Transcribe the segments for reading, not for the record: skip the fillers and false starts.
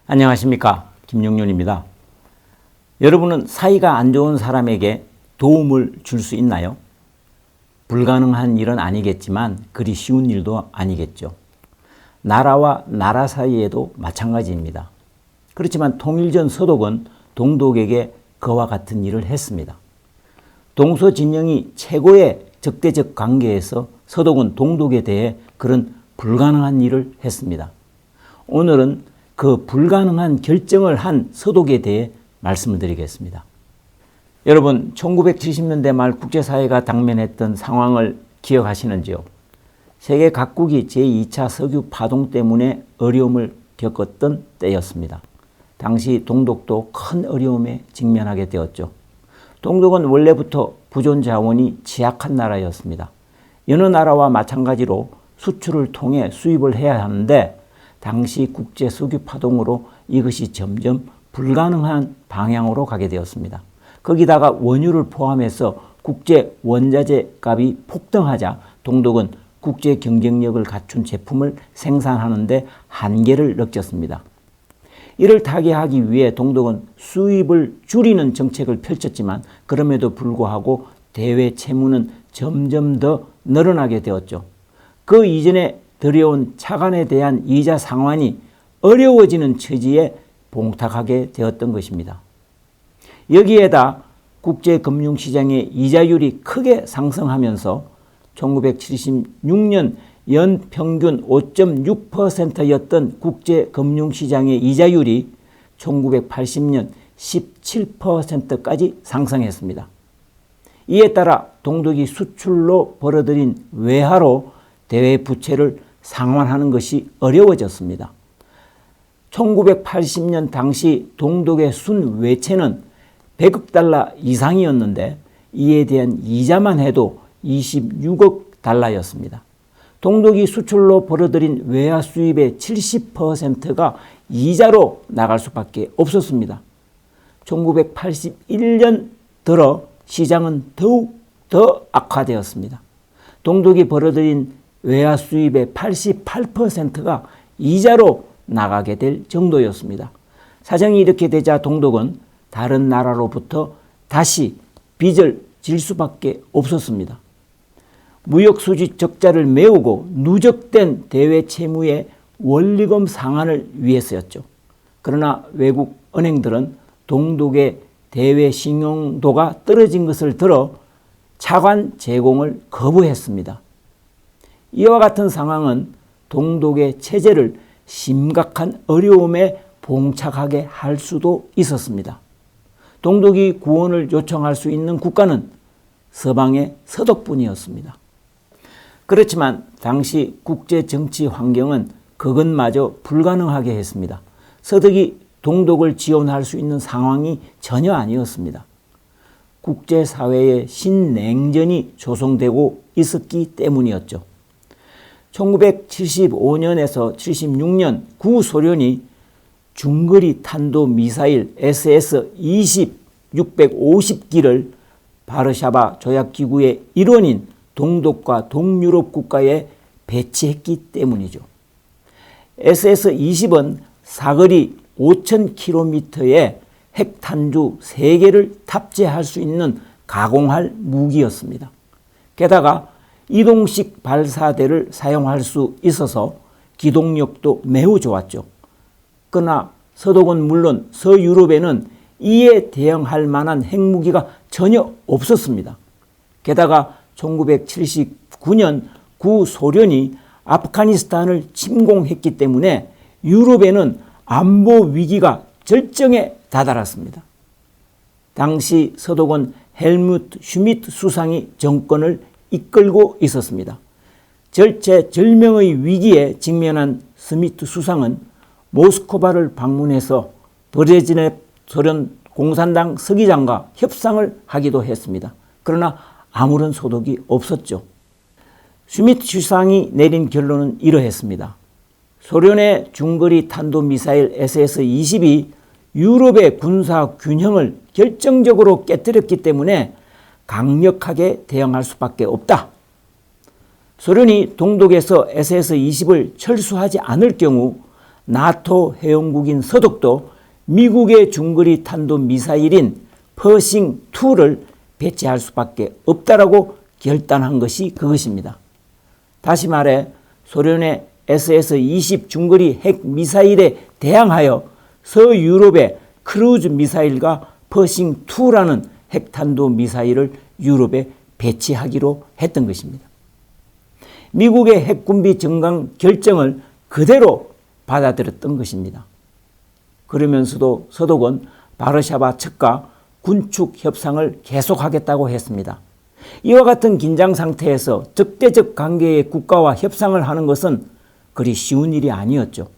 안녕하십니까, 김용윤입니다. 여러분은 사이가 안 좋은 사람에게 도움을 줄 수 있나요? 불가능한 일은 아니겠지만 그리 쉬운 일도 아니겠죠. 나라와 나라 사이에도 마찬가지입니다. 그렇지만 통일전 서독은 동독에게 그와 같은 일을 했습니다. 동서진영이 최고의 적대적 관계에서 서독은 동독에 대해 그런 불가능한 일을 했습니다. 오늘은 그 불가능한 결정을 한 서독에 대해 말씀을 드리겠습니다. 여러분, 1970년대 말 국제사회가 당면했던 상황을 기억하시는지요? 세계 각국이 제2차 석유 파동 때문에 어려움을 겪었던 때였습니다. 당시 동독도 큰 어려움에 직면하게 되었죠. 동독은 원래부터 부존 자원이 취약한 나라였습니다. 여느 나라와 마찬가지로 수출을 통해 수입을 해야 하는데 당시 국제 석유 파동으로 이것이 점점 불가능한 방향으로 가게 되었습니다. 거기다가 원유를 포함해서 국제 원자재 값이 폭등하자 동독은 국제 경쟁력을 갖춘 제품을 생산하는데 한계를 느꼈습니다. 이를 타개하기 위해 동독은 수입을 줄이는 정책을 펼쳤지만 그럼에도 불구하고 대외 채무는 점점 더 늘어나게 되었죠. 그 이전에 들여온 차관에 대한 이자 상환이 어려워지는 처지에 봉탁하게 되었던 것입니다. 여기에다 국제금융시장의 이자율이 크게 상승하면서 1976년 연평균 5.6%였던 국제금융시장의 이자율이 1980년 17%까지 상승했습니다. 이에 따라 동독이 수출로 벌어들인 외화로 대외 부채를 상환하는 것이 어려워졌습니다. 1980년 당시 동독의 순외채는 100억 달러 이상이었는데 이에 대한 이자만 해도 26억 달러였습니다. 동독이 수출로 벌어들인 외화 수입의 70%가 이자로 나갈 수밖에 없었습니다. 1981년 들어 시장은 더욱 더 악화되었습니다. 동독이 벌어들인 외화 수입의 88%가 이자로 나가게 될 정도였습니다. 사정이 이렇게 되자 동독은 다른 나라로부터 다시 빚을 질 수밖에 없었습니다. 무역 수지 적자를 메우고 누적된 대외 채무의 원리금 상환을 위해서였죠. 그러나 외국 은행들은 동독의 대외 신용도가 떨어진 것을 들어 차관 제공을 거부했습니다. 이와 같은 상황은 동독의 체제를 심각한 어려움에 봉착하게 할 수도 있었습니다. 동독이 구원을 요청할 수 있는 국가는 서방의 서독뿐이었습니다. 그렇지만 당시 국제 정치 환경은 그것마저 불가능하게 했습니다. 서독이 동독을 지원할 수 있는 상황이 전혀 아니었습니다. 국제사회의 신냉전이 조성되고 있었기 때문이었죠. 1975년에서 76년 구소련이 중거리 탄도미사일 SS-20 650기를 바르샤바 조약기구의 일원인 동독과 동유럽 국가에 배치했기 때문이죠. SS-20은 사거리 5,000km의 핵탄두 3개를 탑재할 수 있는 가공할 무기였습니다. 게다가 이동식 발사대를 사용할 수 있어서 기동력도 매우 좋았죠. 그러나 서독은 물론 서유럽에는 이에 대응할 만한 핵무기가 전혀 없었습니다. 게다가 1979년 구소련이 아프가니스탄을 침공했기 때문에 유럽에는 안보 위기가 절정에 다다랐습니다. 당시 서독은 헬무트 슈미트 수상이 정권을 이끌고 있었습니다. 절체절명의 위기에 직면한 스미트 수상은 모스크바를 방문해서 브레즈네프 소련 공산당 서기장과 협상을 하기도 했습니다. 그러나 아무런 소득이 없었죠. 슈미트 수상이 내린 결론은 이러했습니다. 소련의 중거리 탄도미사일 SS-20이 유럽의 군사 균형을 결정적으로 깨뜨렸기 때문에 강력하게 대응할 수밖에 없다. 소련이 동독에서 SS-20을 철수하지 않을 경우 나토 회원국인 서독도 미국의 중거리 탄도 미사일인 퍼싱2를 배치할 수밖에 없다라고 결단한 것이 그것입니다. 다시 말해 소련의 SS-20 중거리 핵 미사일에 대항하여 서유럽의 크루즈 미사일과 퍼싱2라는 핵탄도 미사일을 유럽에 배치하기로 했던 것입니다. 미국의 핵군비 증강 결정을 그대로 받아들였던 것입니다. 그러면서도 서독은 바르샤바 측과 군축 협상을 계속하겠다고 했습니다. 이와 같은 긴장 상태에서 적대적 관계의 국가와 협상을 하는 것은 그리 쉬운 일이 아니었죠.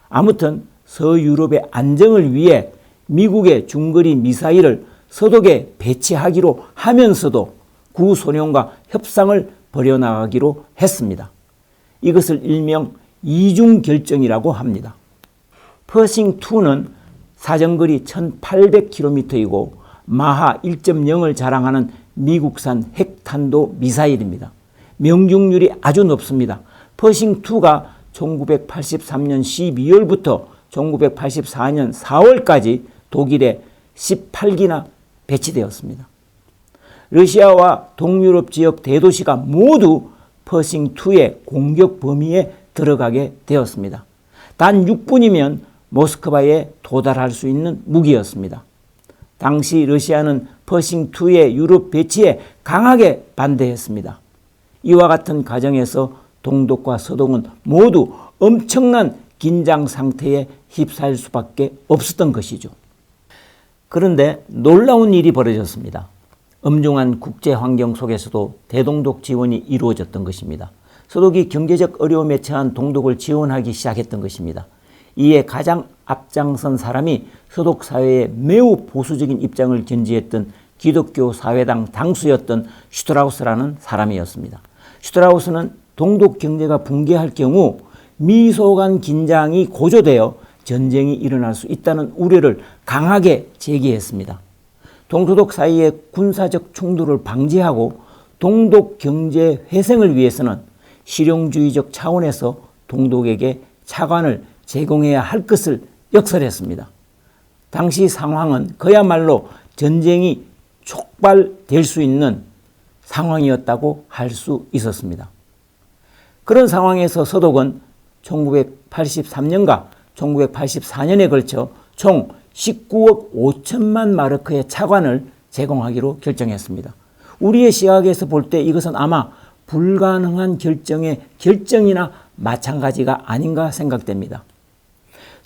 아무튼 서유럽의 안정을 위해 미국의 중거리 미사일을 서독에 배치하기로 하면서도 구소련과 협상을 벌여나가기로 했습니다. 이것을 일명 이중결정이라고 합니다. 퍼싱2는 사정거리 1800km이고 마하 1.0을 자랑하는 미국산 핵탄도 미사일입니다. 명중률이 아주 높습니다. 퍼싱2가 1983년 12월부터 1984년 4월까지 독일에 18기나 배치되었습니다. 러시아와 동유럽 지역 대도시가 모두 퍼싱2의 공격 범위에 들어가게 되었습니다. 단 6분이면 모스크바에 도달할 수 있는 무기였습니다. 당시 러시아는 퍼싱2의 유럽 배치에 강하게 반대했습니다. 이와 같은 과정에서 동독과 서독은 모두 엄청난 긴장 상태에 휩싸일 수밖에 없었던 것이죠. 그런데 놀라운 일이 벌어졌습니다. 엄중한 국제 환경 속에서도 대동독 지원이 이루어졌던 것입니다. 서독이 경제적 어려움에 처한 동독을 지원하기 시작했던 것입니다. 이에 가장 앞장선 사람이 서독 사회에 매우 보수적인 입장을 견지했던 기독교 사회당 당수였던 슈트라우스라는 사람이었습니다. 슈트라우스는 동독 경제가 붕괴할 경우 미소 간 긴장이 고조되어 전쟁이 일어날 수 있다는 우려를 강하게 제기했습니다. 동서독 사이의 군사적 충돌을 방지하고 동독 경제 회생을 위해서는 실용주의적 차원에서 동독에게 차관을 제공해야 할 것을 역설했습니다. 당시 상황은 그야말로 전쟁이 촉발될 수 있는 상황이었다고 할 수 있었습니다. 그런 상황에서 서독은 1983년과 1984년에 걸쳐 총 19억 5천만 마르크의 차관을 제공하기로 결정했습니다. 우리의 시각에서 볼 때 이것은 아마 불가능한 결정의 결정이나 마찬가지가 아닌가 생각됩니다.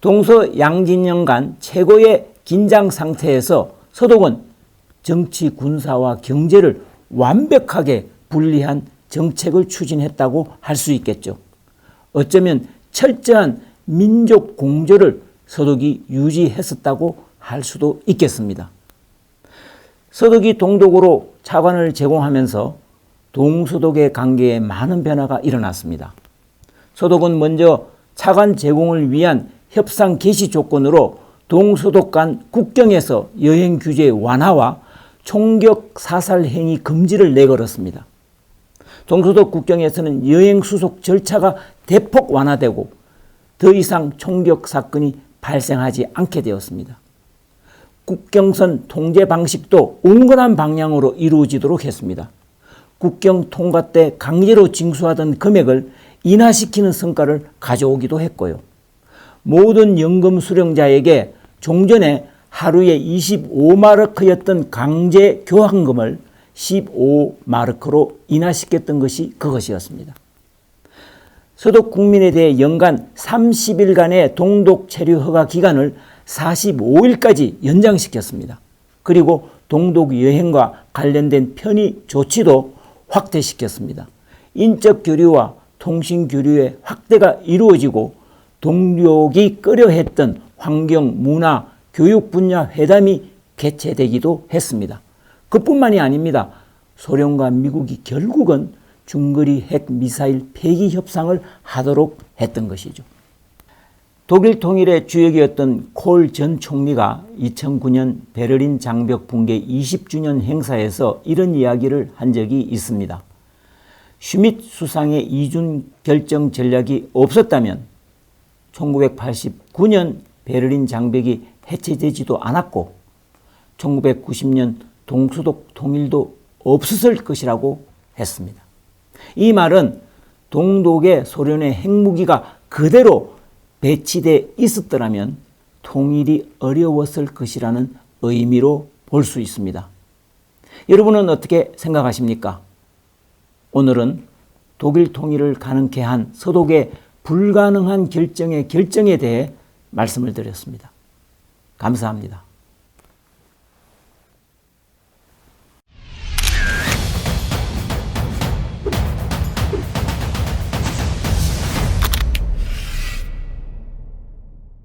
동서 양진영 간 최고의 긴장 상태에서 서독은 정치, 군사와 경제를 완벽하게 분리한 정책을 추진했다고 할 수 있겠죠. 어쩌면 철저한 민족 공조를 서독이 유지했었다고 할 수도 있겠습니다. 서독이 동독으로 차관을 제공하면서 동서독의 관계에 많은 변화가 일어났습니다. 서독은 먼저 차관 제공을 위한 협상 개시 조건으로 동서독 간 국경에서 여행 규제 완화와 총격 사살 행위 금지를 내걸었습니다. 동서독 국경에서는 여행 수속 절차가 대폭 완화되고 더 이상 총격 사건이 발생하지 않게 되었습니다. 국경선 통제 방식도 온건한 방향으로 이루어지도록 했습니다. 국경 통과 때 강제로 징수하던 금액을 인하시키는 성과를 가져오기도 했고요. 모든 연금 수령자에게 종전에 하루에 25마르크였던 강제 교환금을 15마르크로 인하시켰던 것이 그것이었습니다. 서독 국민에 대해 연간 30일간의 동독 체류 허가 기간을 45일까지 연장시켰습니다. 그리고 동독 여행과 관련된 편의 조치도 확대시켰습니다. 인적 교류와 통신 교류의 확대가 이루어지고 동독이 꺼려했던 환경, 문화, 교육 분야 회담이 개최되기도 했습니다. 그뿐만이 아닙니다. 소련과 미국이 결국은 중거리 핵 미사일 폐기 협상을 하도록 했던 것이죠. 독일 통일의 주역이었던 콜 전 총리가 2009년 베를린 장벽 붕괴 20주년 행사에서 이런 이야기를 한 적이 있습니다. 슈밋 수상의 이중 결정 전략이 없었다면 1989년 베를린 장벽이 해체되지도 않았고 1990년 동서독 통일도 없었을 것이라고 했습니다. 이 말은 동독에 소련의 핵무기가 그대로 배치되어 있었더라면 통일이 어려웠을 것이라는 의미로 볼 수 있습니다. 여러분은 어떻게 생각하십니까? 오늘은 독일 통일을 가능케 한 서독의 불가능한 결정에 대해 말씀을 드렸습니다. 감사합니다.